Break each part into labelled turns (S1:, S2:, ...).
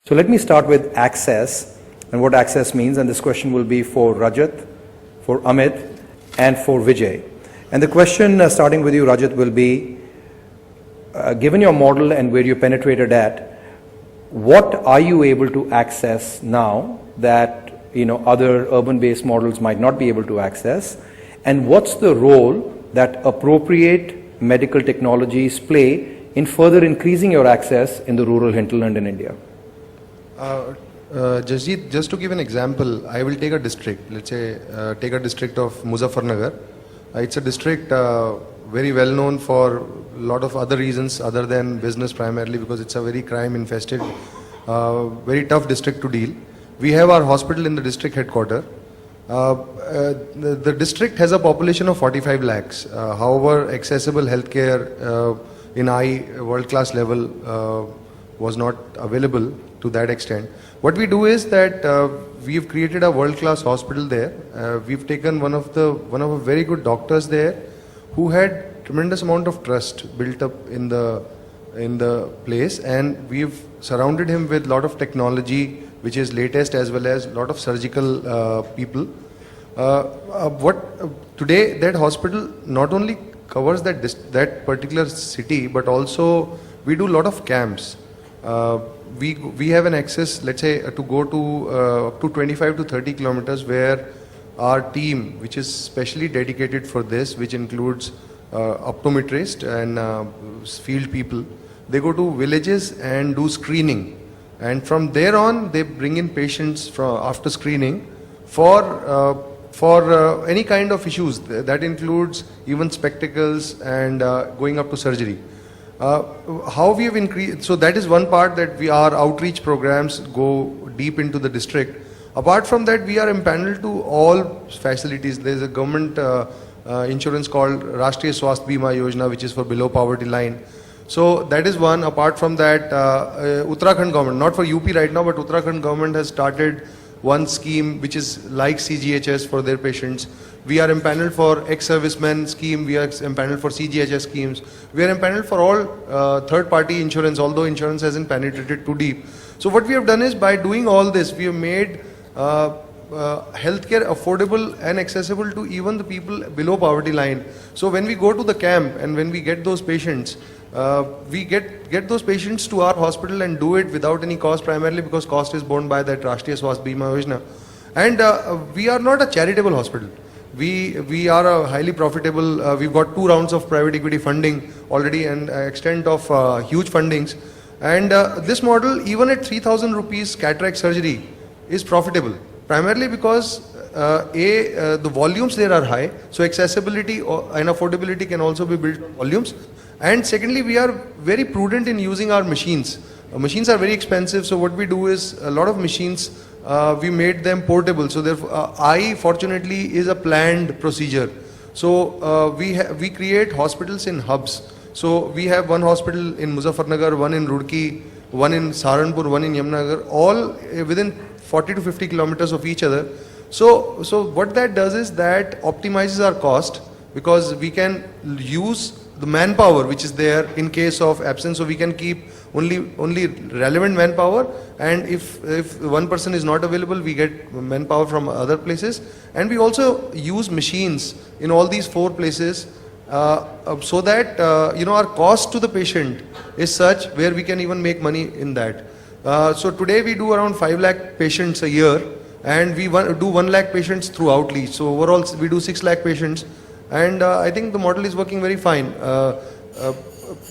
S1: So let me start with access and what access means, and this question will be for Rajat, for Amit, and for Vijay. And the question starting with you, Rajat, will be, given your model and where you penetrated at, what are you able to access now that other urban-based models might not be able to access, and what's the role that appropriate medical technologies play in further increasing your access in the rural hinterland in India?
S2: Jasjeet, just to give an example, I will take a district, let's say take a district of Muzaffarnagar. It's a district very well known for a lot of other reasons other than business primarily, because it's a very crime infested, very tough district to deal. We have our hospital in the district headquarters. The district has a population of 45 lakhs. However, accessible healthcare in high world-class level was not available to that extent. What we do is that we've created a world-class hospital there. We've taken one of a very good doctors there who had tremendous amount of trust built up in the place, and we've surrounded him with a lot of technology which is latest, as well as a lot of surgical people. Today that hospital not only covers that particular city, but also we do a lot of camps. We have an access, let's say, to go to up to 25 to 30 kilometers, where our team, which is specially dedicated for this, which includes optometrists and field people, they go to villages and do screening, and from there on they bring in patients after screening for any kind of issues. That includes even spectacles and going up to surgery. How we have increased, so that is one part, that our outreach programs go deep into the district. Apart from that, we are empaneled to all facilities. There is a government insurance called Rashtriya Swasth Bima Yojana, which is for below poverty line. So that is one. Apart from that, Uttarakhand government, not for UP right now, but Uttarakhand government has started one scheme which is like CGHS for their patients. We are empaneled for ex-servicemen scheme, we are empaneled for CGHS schemes. We are empaneled for all third-party insurance, although insurance hasn't penetrated too deep. So what we have done is, by doing all this, we have made healthcare affordable and accessible to even the people below poverty line. So when we go to the camp and when we get those patients, we get those patients to our hospital and do it without any cost, primarily because cost is borne by that Rashtriya Swasth Bima Yojana. And we are not a charitable hospital. We are a highly profitable, we've got 2 rounds of private equity funding already, and extent of huge fundings. And this model, even at 3,000 rupees cataract surgery, is profitable, primarily because the volumes there are high, so accessibility and affordability can also be built on volumes. And secondly, we are very prudent in using our machines. Machines are very expensive, so what we do is, a lot of machines, we made them portable. So therefore, eye fortunately is a planned procedure. So we create hospitals in hubs. So we have one hospital in Muzaffarnagar, one in Roorkee, one in Saharanpur, one in Yamnagar, all within 40 to 50 kilometers of each other. So what that does is that optimizes our cost, because we can use the manpower which is there in case of absence. So we can keep only relevant manpower, and if one person is not available, we get manpower from other places. And we also use machines in all these 4 places, so that our cost to the patient is such where we can even make money in that. So today we do around 5 lakh patients a year, and we do 1 lakh patients through outreach. So overall we do 6 lakh patients, and I think the model is working very fine,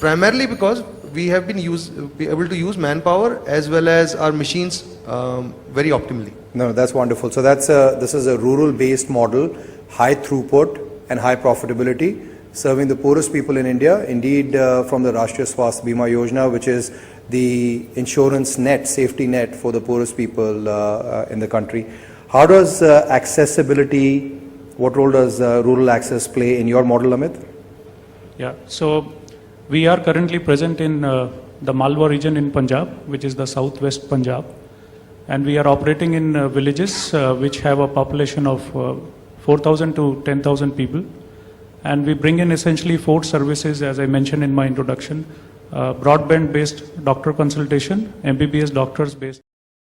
S2: primarily because we have been able to use manpower as well as our machines very optimally.
S1: No, that's wonderful. So this is a rural-based model, high throughput and high profitability, serving the poorest people in India. Indeed, from the Rashtriya Swasth Bima Yojana, which is the insurance net, safety net for the poorest people in the country. How does accessibility, what role does rural access play in your model, Amit?
S3: Yeah, so we are currently present in the Malwa region in Punjab, which is the southwest Punjab, and we are operating in villages which have a population of 4,000 to 10,000 people, and we bring in essentially 4 services, as I mentioned in my introduction. broadband based doctor consultation, MBBS doctors based